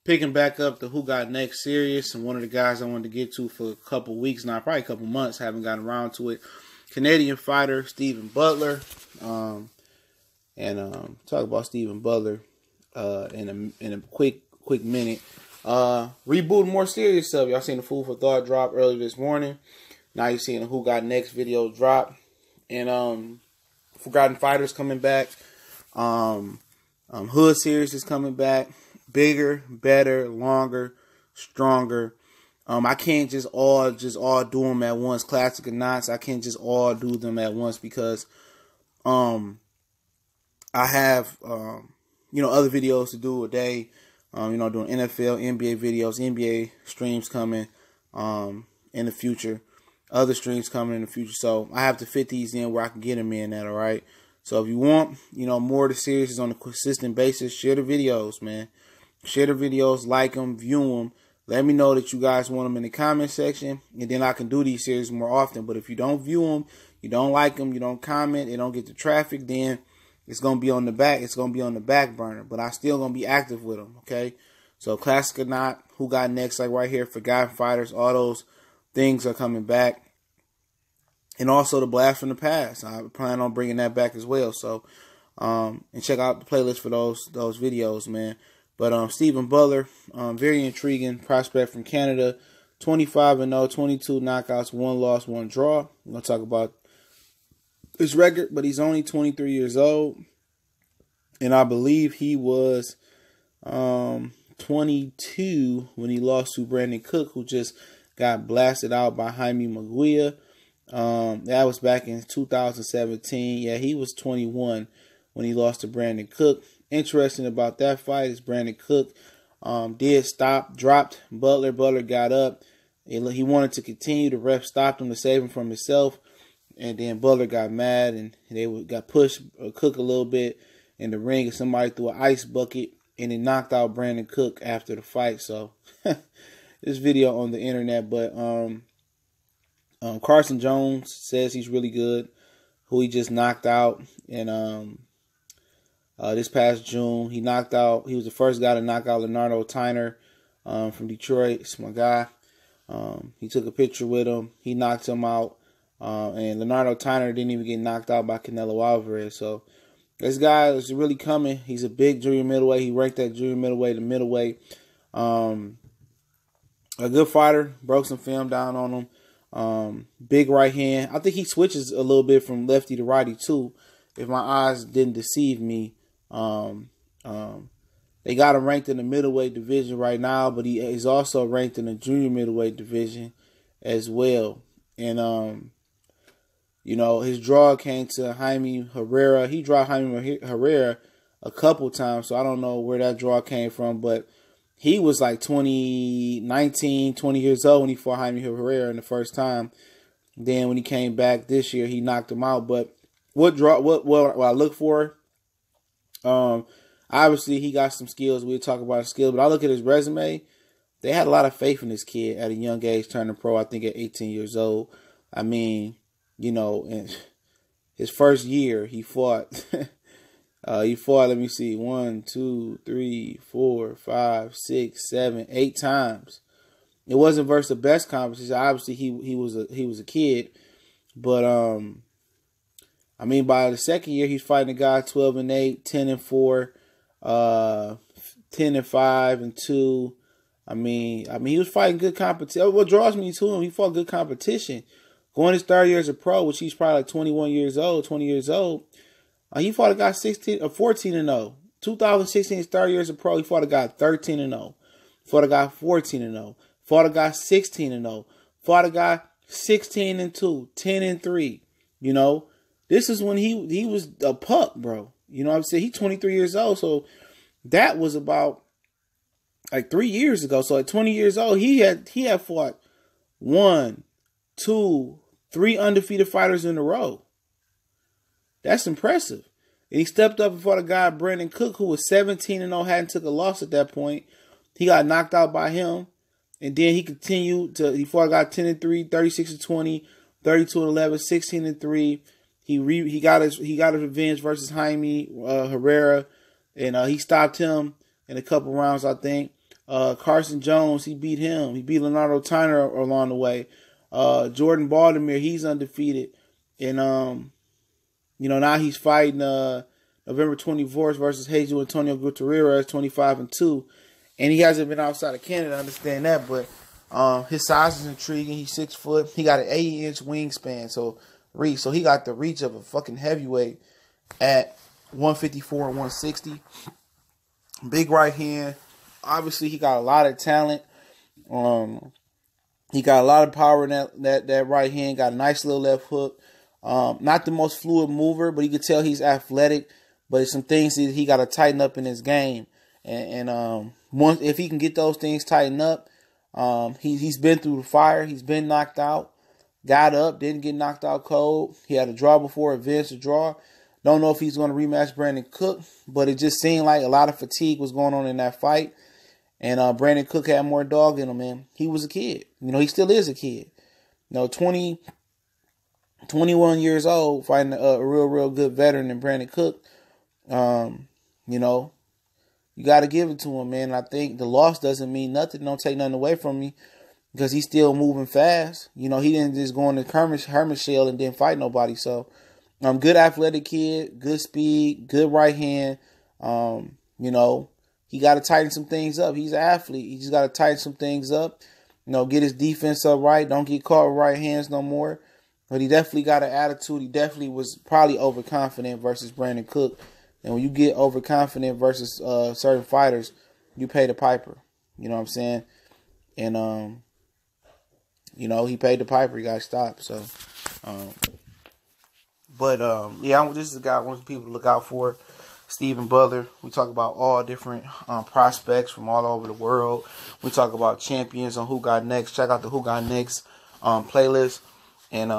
Picking back up the Who Got Next series, and one of the guys I wanted to get to for a couple weeks now, probably a couple months, haven't gotten around to it. Canadian fighter Stephen Butler, talk about Stephen Butler in a quick minute. Reboot more serious stuff. Y'all seen the Food for Thought drop earlier this morning. Now you're seeing the Who Got Next video drop, and Forgotten Fighters coming back. Hood series is coming back. Bigger, better, longer, stronger. I can't just all do them at once. Classic or not, I can't just all do them at once because I have other videos to do a day. Doing NFL, NBA videos, NBA streams coming in the future. Other streams coming in the future. So I have to fit these in where I can get them in at, all right? So if you want, more of the series on a consistent basis, share the videos, man. Share the videos, like them, view them. Let me know that you guys want them in the comment section, and then I can do these series more often. But if you don't view them, you don't like them, you don't comment, they don't get the traffic, then it's gonna be on the back. It's gonna be on the back burner. But I still gonna be active with them. Okay. So classic or not, Who Got Next, like right here, Forgotten Fighters, all those things are coming back, and also the Blast from the Past. I plan on bringing that back as well. So, and check out the playlist for those videos, man. But Stephen Butler, very intriguing prospect from Canada, 25-0, 22 knockouts, 1 loss, 1 draw. I'm going to talk about his record, but he's only 23 years old. And I believe he was 22 when he lost to Brandon Cook, who just got blasted out by Jaime Munguia. That was back in 2017. Yeah, he was 21 when he lost to Brandon Cook. Interesting about that fight is Brandon Cook dropped Butler. Butler got up. He wanted to continue. The ref stopped him to save him from himself. And then Butler got mad and they got pushed Cook a little bit in the ring. And somebody threw an ice bucket and it knocked out Brandon Cook after the fight. So this video on the internet. But Carson Jones says he's really good, who he just knocked out. And this past June, he was the first guy to knock out Leonardo Tyner from Detroit. It's my guy. He took a picture with him. He knocked him out. And Leonardo Tyner didn't even get knocked out by Canelo Alvarez. So this guy is really coming. He's a big junior middleweight. He ranked at junior middleweight to middleweight. A good fighter. Broke some film down on him. Big right hand. I think he switches a little bit from lefty to righty too, if my eyes didn't deceive me. They got him ranked in the middleweight division right now, but he's also ranked in the junior middleweight division as well. And his draw came to Jaime Herrera. He dropped Jaime Herrera a couple times, so I don't know where that draw came from, but he was like 20 years old when he fought Jaime Herrera in the first time. Then when he came back this year, he knocked him out. But what I look for, obviously he got some skills. We'll talk about his skills, but I look at his resume. They had a lot of faith in this kid at a young age, turning pro, I think at 18 years old. I mean, in his first year, he fought, let me see, 1, 2, 3, 4, 5, 6, 7, 8 times. It wasn't versus the best competition. Obviously, he was a kid, but I mean, by the second year, he's fighting a guy 12-8, 10-4, 10-5-2. I mean, he was fighting good competition. What draws me to him, he fought good competition. Going his third year as a pro, which he's probably like 21 years old, 20 years old. He fought a guy 14-0. 2016, his third year as a pro, he fought a guy 13-0. Fought a guy 14-0. Fought a guy 16-0. Fought a guy 16-2, 10-3. This is when he was a pup, bro. You know what I'm saying? He's 23 years old, so that was about like 3 years ago. So at 20 years old, he had fought 1, 2, 3 undefeated fighters in a row. That's impressive. And he stepped up and fought a guy, Brandon Cook, who was 17-0, hadn't took a loss at that point. He got knocked out by him. And then he continued he fought a guy 10-3, 36-20, 32-11, 16-3. He got his revenge versus Jaime Herrera, and he stopped him in a couple rounds, I think. Carson Jones, he beat him. He beat Leonardo Tyner along the way. Jordan Baltimore, he's undefeated. And, now he's fighting November 24th versus Jesus Antonio Gutierrez, 25-2. And he hasn't been outside of Canada, I understand that. But his size is intriguing. He's 6 foot. He got an 80-inch wingspan. So he got the reach of a fucking heavyweight at 154 and 160. Big right hand. Obviously, he got a lot of talent. He got a lot of power in that right hand. Got a nice little left hook. Not the most fluid mover, but you can tell he's athletic. But it's some things that he got to tighten up in his game. And once if he can get those things tightened up, he's been through the fire. He's been knocked out. Got up, didn't get knocked out cold. He had a draw before, advanced a draw. Don't know if he's going to rematch Brandon Cook, but it just seemed like a lot of fatigue was going on in that fight. And Brandon Cook had more dog in him, man. He was a kid. He still is a kid. 21 years old, fighting a real good veteran in Brandon Cook. You got to give it to him, man. I think the loss doesn't mean nothing. Don't take nothing away from me because he's still moving fast. He didn't just go into Herman shell and didn't fight nobody. So, good athletic kid, good speed, good right hand. He got to tighten some things up. He's an athlete. He just got to tighten some things up. Get his defense up right. Don't get caught with right hands no more. But he definitely got an attitude. He definitely was probably overconfident versus Brandon Cook. And when you get overconfident versus certain fighters, you pay the piper. You know what I'm saying? And, he paid the piper. He got stopped. So, this is a guy I want people to look out for. Stephen Butler. We talk about all different prospects from all over the world. We talk about champions on Who Got Next. Check out the Who Got Next playlist. And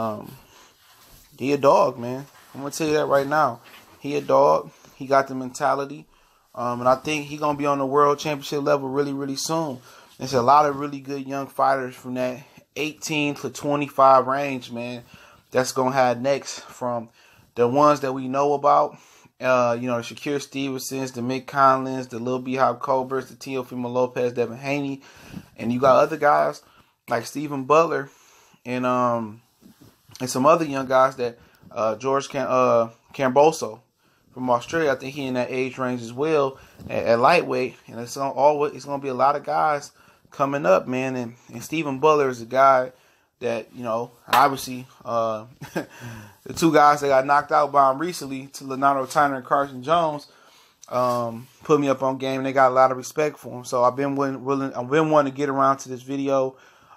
he a dog, man. I'm going to tell you that right now. He a dog. He got the mentality. And I think he's going to be on the world championship level really, really soon. There's a lot of really good young fighters from that 18 to 25 range, man, that's going to have next from the ones that we know about. The Shakur Stevensons, the Mick Conlins, the Lil B-Hop Cobras, the Teofimo Lopez, Devin Haney. And you got other guys like Stephen Butler and some other young guys that George Camboso from Australia. I think he in that age range as well at lightweight. And it's going to be a lot of guys coming up, man. And Stephen Butler is a guy that, obviously, the two guys that got knocked out by him recently, to Leonardo Tyner and Carson Jones, put me up on game, and they got a lot of respect for him. So I've been wanting to get around to this video.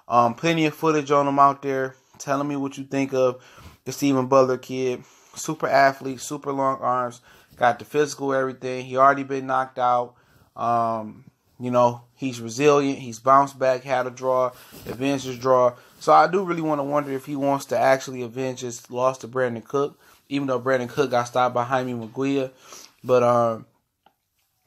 Plenty of footage on him out there, telling me what you think of the Stephen Butler kid. Super athlete, super long arms, got the physical, everything. He already been knocked out. He's resilient. He's bounced back, had a draw, avenged his draw. So I do really want to wonder if he wants to actually avenge his loss to Brandon Cook, even though Brandon Cook got stopped by Jaime Munguia. But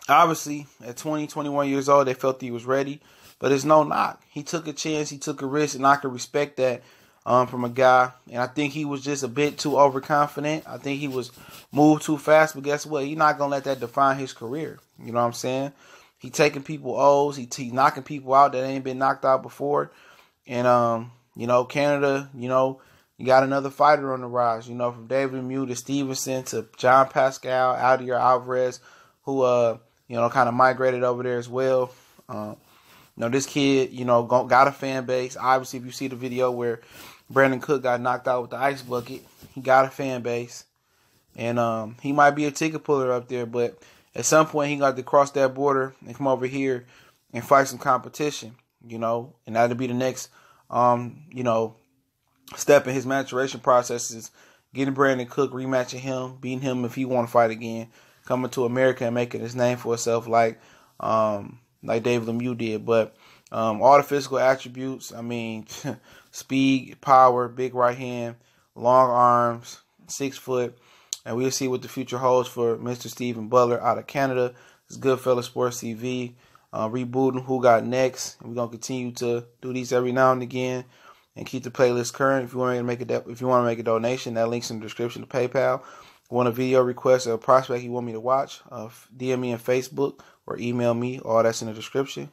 obviously, at 20, 21 years old, they felt he was ready. But it's no knock. He took a chance. He took a risk, and I can respect that from a guy. And I think he was just a bit too overconfident. I think he was moved too fast. But guess what? He's not going to let that define his career. You know what I'm saying? He taking people O's. He knocking people out that ain't been knocked out before. And, Canada, you got another fighter on the rise, from David Lemieux to Stevenson to John Pascal, Aldir Alvarez, who, kind of migrated over there as well. This kid, got a fan base. Obviously, if you see the video where Brandon Cook got knocked out with the ice bucket, he got a fan base. And he might be a ticket puller up there, but at some point he got to cross that border and come over here and fight some competition, and that'll be the next, step in his maturation process is getting Brandon Cook, rematching him, beating him if he want to fight again, coming to America and making his name for himself like David Lemieux did. But all the physical attributes, speed, power, big right hand, long arms, 6 foot. And we'll see what the future holds for Mr. Stephen Butler out of Canada. It's Goodfellas Sports TV. Rebooting Who Got Next. And we're going to continue to do these every now and again and keep the playlist current. If you want to make a donation, that link's in the description to PayPal. Want a video request or a prospect you want me to watch, DM me on Facebook or email me. All that's in the description.